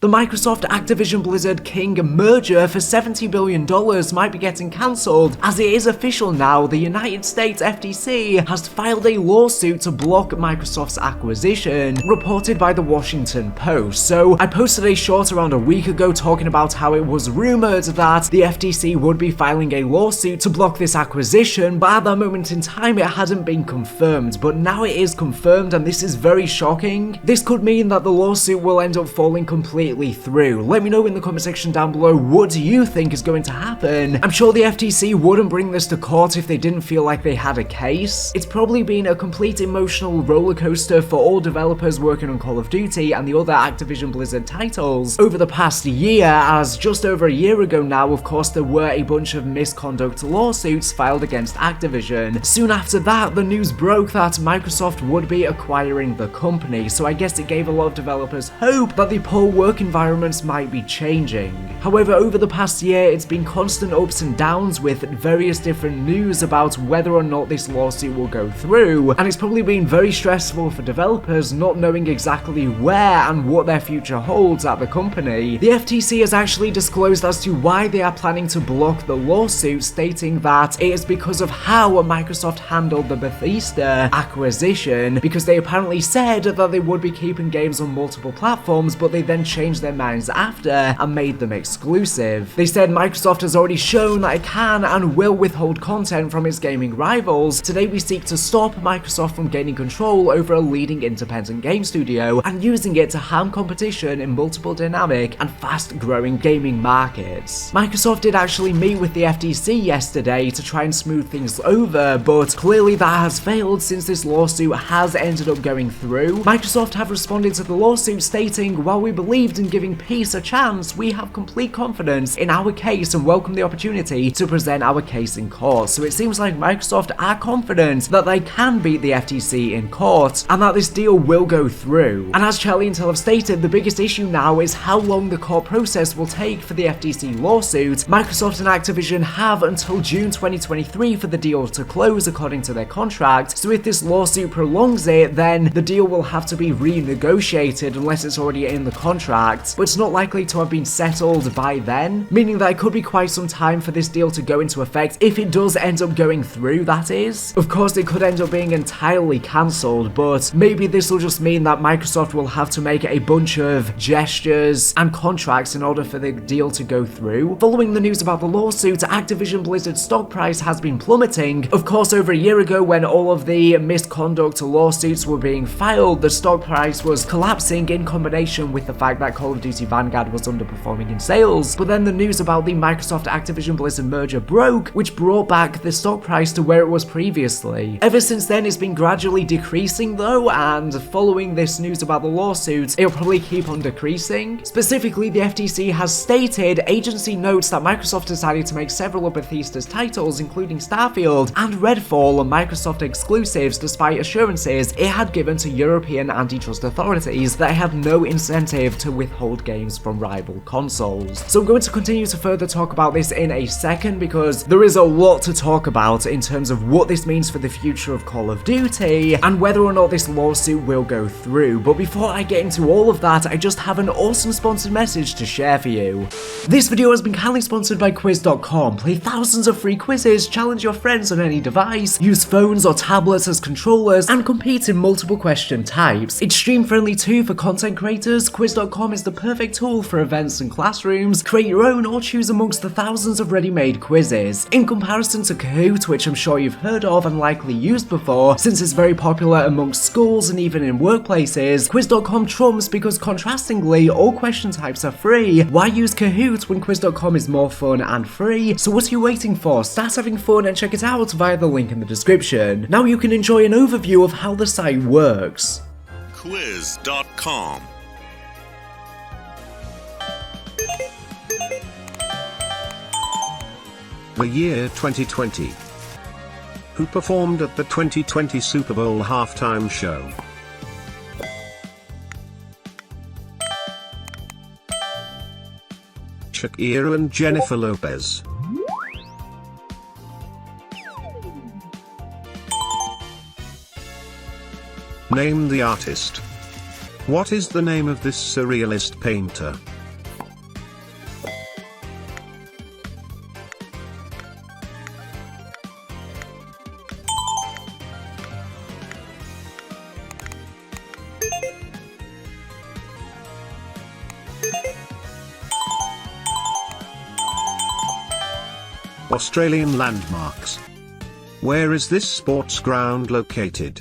The Microsoft-Activision Blizzard King merger for $70 billion might be getting cancelled, as it is official now. The United States FTC has filed a lawsuit to block Microsoft's acquisition, reported by the Washington Post. So I posted a short around a week ago talking about how it was rumored that the FTC would be filing a lawsuit to block this acquisition, but at that moment in time it hadn't been confirmed. But now it is confirmed, and this is very shocking. This could mean that the lawsuit will end up falling completely through. Let me know in the comment section down below, what do you think is going to happen? I'm sure the FTC wouldn't bring this to court if they didn't feel like they had a case. It's probably been a complete emotional roller coaster for all developers working on Call of Duty and the other Activision Blizzard titles over the past year, as just over a year ago now, of course, there were a bunch of misconduct lawsuits filed against Activision. Soon after that, the news broke that Microsoft would be acquiring the company, so I guess it gave a lot of developers hope that the poor work environments might be changing. However, over the past year, it's been constant ups and downs with various different news about whether or not this lawsuit will go through, and it's probably been very stressful for developers not knowing exactly where and what their future holds at the company. The FTC has actually disclosed as to why they are planning to block the lawsuit, stating that it is because of how Microsoft handled the Bethesda acquisition, because they apparently said that they would be keeping games on multiple platforms, but they then changed their minds after and made them exclusive. They said Microsoft has already shown that it can and will withhold content from its gaming rivals. Today we seek to stop Microsoft from gaining control over a leading independent game studio and using it to harm competition in multiple dynamic and fast-growing gaming markets. Microsoft did actually meet with the FTC yesterday to try and smooth things over, but clearly that has failed since this lawsuit has ended up going through. Microsoft have responded to the lawsuit stating, "While we believed in giving peace a chance, we have complete confidence in our case and welcome the opportunity to present our case in court." So it seems like Microsoft are confident that they can beat the FTC in court and that this deal will go through. And as Charlie and Tel have stated, the biggest issue now is how long the court process will take for the FTC lawsuit. Microsoft and Activision have until June 2023 for the deal to close according to their contract, so if this lawsuit prolongs it, then the deal will have to be renegotiated unless it's already in the contract, but it's not likely to have been settled by then, meaning that it could be quite some time for this deal to go into effect if it does end up going through, that is. Of course, it could end up being entirely cancelled, but maybe this will just mean that Microsoft will have to make a bunch of gestures and contracts in order for the deal to go through. Following the news about the lawsuit, Activision Blizzard's stock price has been plummeting. Of course, over a year ago when all of the misconduct lawsuits were being filed, the stock price was collapsing in combination with the fact that Call of Duty Vanguard was underperforming in sales. But then the news about the Microsoft Activision Blizzard merger broke, which brought back the stock price to where it was previously. Ever since then, it's been gradually decreasing though, and following this news about the lawsuit, it'll probably keep on decreasing. Specifically, the FTC has stated, agency notes that Microsoft decided to make several of Bethesda's titles, including Starfield and Redfall, Microsoft exclusives, despite assurances it had given to European antitrust authorities that it had no incentive to withhold games from rival consoles. So I'm going to continue to further talk about this in a second, because there is a lot to talk about in terms of what this means for the future of Call of Duty and whether or not this lawsuit will go through. But before I get into all of that, I just have an awesome sponsored message to share for you. This video has been kindly sponsored by quiz.com. Play thousands of free quizzes, challenge your friends on any device, use phones or tablets as controllers, and compete in multiple question types. It's stream friendly too for content creators. Quiz.com is the perfect tool for events and classrooms. Create your own or choose amongst the thousands of ready-made quizzes. In comparison to Kahoot, which I'm sure you've heard of and likely used before, since it's very popular amongst schools and even in workplaces, Quiz.com trumps because contrastingly, all question types are free. Why use Kahoot when Quiz.com is more fun and free? So what are you waiting for? Start having fun and check it out via the link in the description. Now you can enjoy an overview of how the site works. Quiz.com. The year 2020. Who performed at the 2020 Super Bowl halftime show? Shakira and Jennifer Lopez. Name the artist. What is the name of this surrealist painter? Australian landmarks. Where is this sports ground located?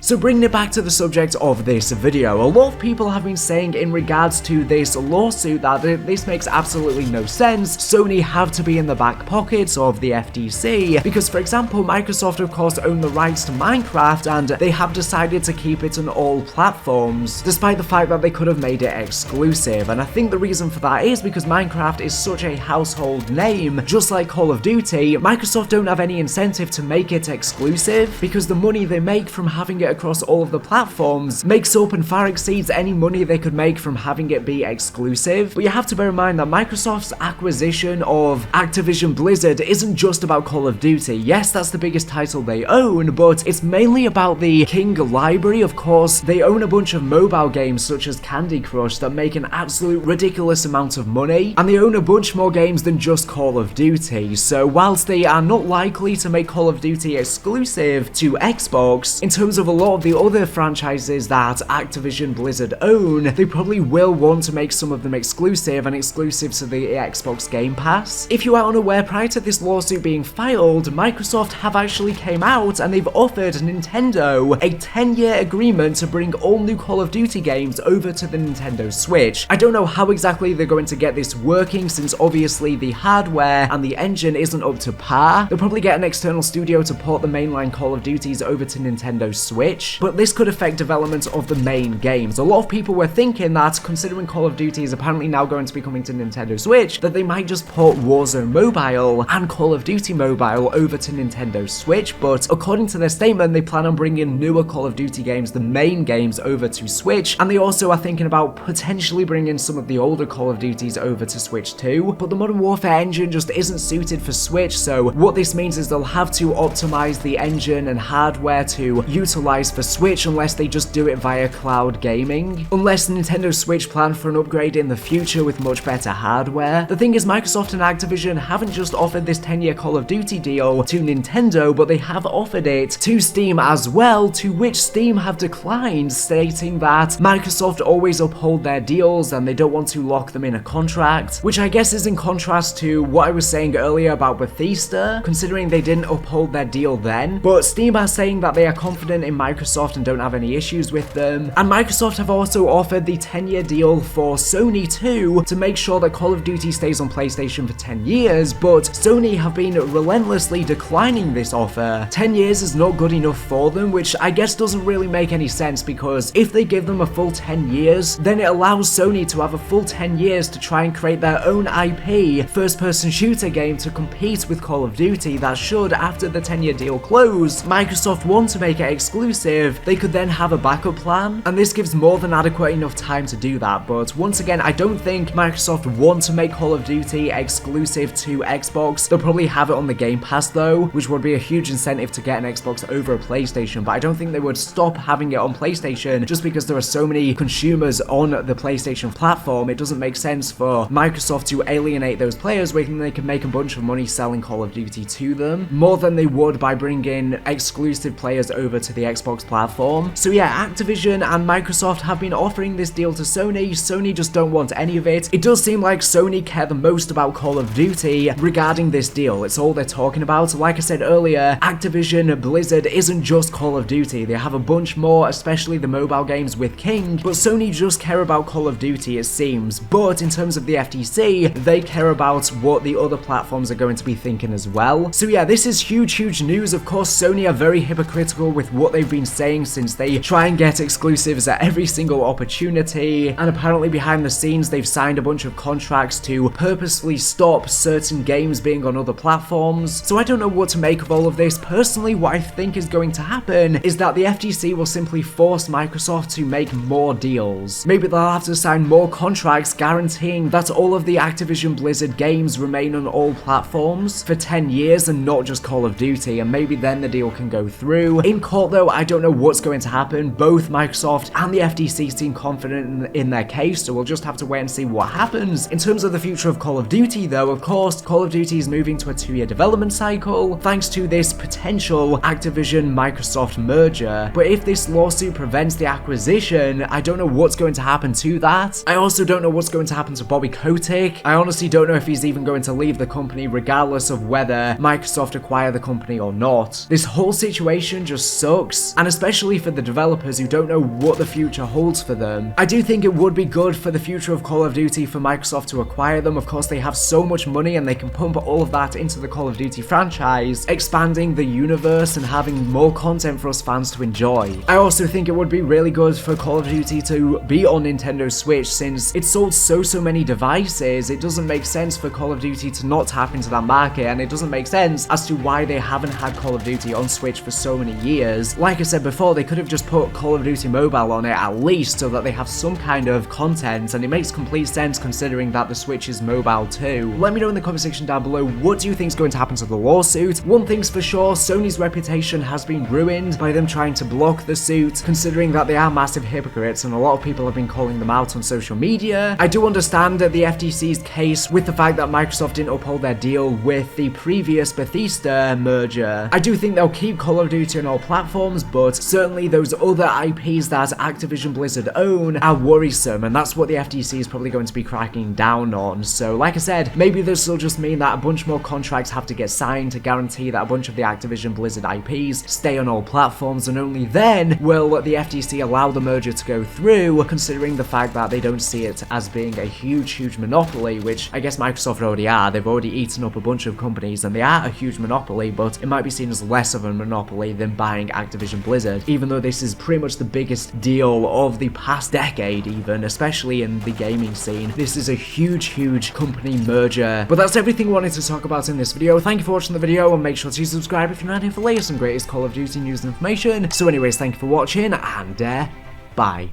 So bringing it back to the subject of this video, a lot of people have been saying in regards to this lawsuit that this makes absolutely no sense. Sony have to be in the back pockets of the FTC because, for example, Microsoft of course own the rights to Minecraft and they have decided to keep it on all platforms, despite the fact that they could have made it exclusive. And I think the reason for that is because Minecraft is such a household name, just like Call of Duty. Microsoft don't have any incentive to make it exclusive because the money they make from having it across all of the platforms makes up and far exceeds any money they could make from having it be exclusive. But you have to bear in mind that Microsoft's acquisition of Activision Blizzard isn't just about Call of Duty. Yes, that's the biggest title they own, but it's mainly about the King library. Of course, they own a bunch of mobile games such as Candy Crush that make an absolute ridiculous amount of money, and they own a bunch more games than just Call of Duty. So whilst they are not likely to make Call of Duty exclusive to Xbox, in terms of a lot of the other franchises that Activision Blizzard own, they probably will want to make some of them exclusive and exclusive to the Xbox Game Pass. If you are unaware, prior to this lawsuit being filed, Microsoft have actually came out and they've offered Nintendo a 10-year agreement to bring all new Call of Duty games over to the Nintendo Switch. I don't know how exactly they're going to get this working since obviously the hardware and the engine isn't up to par. They'll probably get an external studio to port the mainline Call of Duties over to Nintendo Switch, but this could affect development of the main games. A lot of people were thinking that, considering Call of Duty is apparently now going to be coming to Nintendo Switch, that they might just port Warzone Mobile and Call of Duty Mobile over to Nintendo Switch, but according to their statement, they plan on bringing newer Call of Duty games, the main games, over to Switch, and they also are thinking about potentially bringing some of the older Call of Duties over to Switch too, but the Modern Warfare engine just isn't suited for Switch, so what this means is they'll have to optimize the engine and hardware to utilize for Switch unless they just do it via cloud gaming. Unless Nintendo Switch plan for an upgrade in the future with much better hardware. The thing is, Microsoft and Activision haven't just offered this 10-year Call of Duty deal to Nintendo, but they have offered it to Steam as well, to which Steam have declined, stating that Microsoft always uphold their deals and they don't want to lock them in a contract, which I guess is in contrast to what I was saying earlier about Bethesda, considering they didn't uphold their deal then. But Steam are saying that they are confident in Microsoft and don't have any issues with them. And Microsoft have also offered the 10-year deal for Sony too, to make sure that Call of Duty stays on PlayStation for 10 years, but Sony have been relentlessly declining this offer. 10 years is not good enough for them, which I guess doesn't really make any sense, because if they give them a full 10 years, then it allows Sony to have a full 10 years to try and create their own IP first-person shooter game to compete with Call of Duty that should, after the 10-year deal close, Microsoft want to make it exclusive, they could then have a backup plan, and this gives more than adequate enough time to do that. But once again, I don't think Microsoft want to make Call of Duty exclusive to Xbox. They'll probably have it on the Game Pass though, which would be a huge incentive to get an Xbox over a PlayStation, but I don't think they would stop having it on PlayStation just because there are so many consumers on the PlayStation platform. It doesn't make sense for Microsoft to alienate those players when they can make a bunch of money selling Call of Duty to them, more than they would by bringing exclusive players over to the Xbox platform. So yeah, Activision and Microsoft have been offering this deal to Sony. Sony just don't want any of it. It does seem like Sony care the most about Call of Duty regarding this deal. It's all they're talking about. Like I said earlier, Activision Blizzard isn't just Call of Duty. They have a bunch more, especially the mobile games with King, but Sony just care about Call of Duty, it seems. But in terms of the FTC, they care about what the other platforms are going to be thinking as well. So yeah, this is huge news. Of course, Sony are very hypocritical with what they've been saying since they try and get exclusives at every single opportunity, and apparently behind the scenes they've signed a bunch of contracts to purposefully stop certain games being on other platforms. So I don't know what to make of all of this. Personally, what I think is going to happen is that the FTC will simply force Microsoft to make more deals. Maybe they'll have to sign more contracts guaranteeing that all of the Activision Blizzard games remain on all platforms for 10 years and not just Call of Duty, and maybe then the deal can go through. In court though, I don't know what's going to happen. Both Microsoft and the FTC seem confident in their case, so we'll just have to wait and see what happens. In terms of the future of Call of Duty though, of course, Call of Duty is moving to a 2-year development cycle thanks to this potential Activision-Microsoft merger. But if this lawsuit prevents the acquisition, I don't know what's going to happen to that. I also don't know what's going to happen to Bobby Kotick. I honestly don't know if he's even going to leave the company regardless of whether Microsoft acquire the company or not. This whole situation just sucks, and especially for the developers who don't know what the future holds for them. I do think it would be good for the future of Call of Duty for Microsoft to acquire them. Of course, they have so much money and they can pump all of that into the Call of Duty franchise, expanding the universe and having more content for us fans to enjoy. I also think it would be really good for Call of Duty to be on Nintendo Switch since it sold so many devices. It doesn't make sense for Call of Duty to not tap into that market, and it doesn't make sense as to why they haven't had Call of Duty on Switch for so many years. Like I said before, they could have just put Call of Duty Mobile on it at least so that they have some kind of content, and it makes complete sense considering that the Switch is mobile too. Let me know in the comment section down below, what do you think is going to happen to the lawsuit? One thing's for sure, Sony's reputation has been ruined by them trying to block the suit, considering that they are massive hypocrites and a lot of people have been calling them out on social media. I do understand the FTC's case with the fact that Microsoft didn't uphold their deal with the previous Bethesda merger. I do think they'll keep Call of Duty on all platforms, but certainly those other IPs that Activision Blizzard own are worrisome, and that's what the FTC is probably going to be cracking down on. So like I said, maybe this will just mean that a bunch more contracts have to get signed to guarantee that a bunch of the Activision Blizzard IPs stay on all platforms, and only then will the FTC allow the merger to go through, considering the fact that they don't see it as being a huge monopoly, which I guess Microsoft already are. They've already eaten up a bunch of companies and they are a huge monopoly, but it might be seen as less of a monopoly than buying Activision Blizzard, even though this is pretty much the biggest deal of the past decade even, especially in the gaming scene. This is a huge company merger. But that's everything I wanted to talk about in this video. Thank you for watching the video, and make sure to subscribe if you're not here for the latest and greatest Call of Duty news and information. So anyways, thank you for watching, and bye.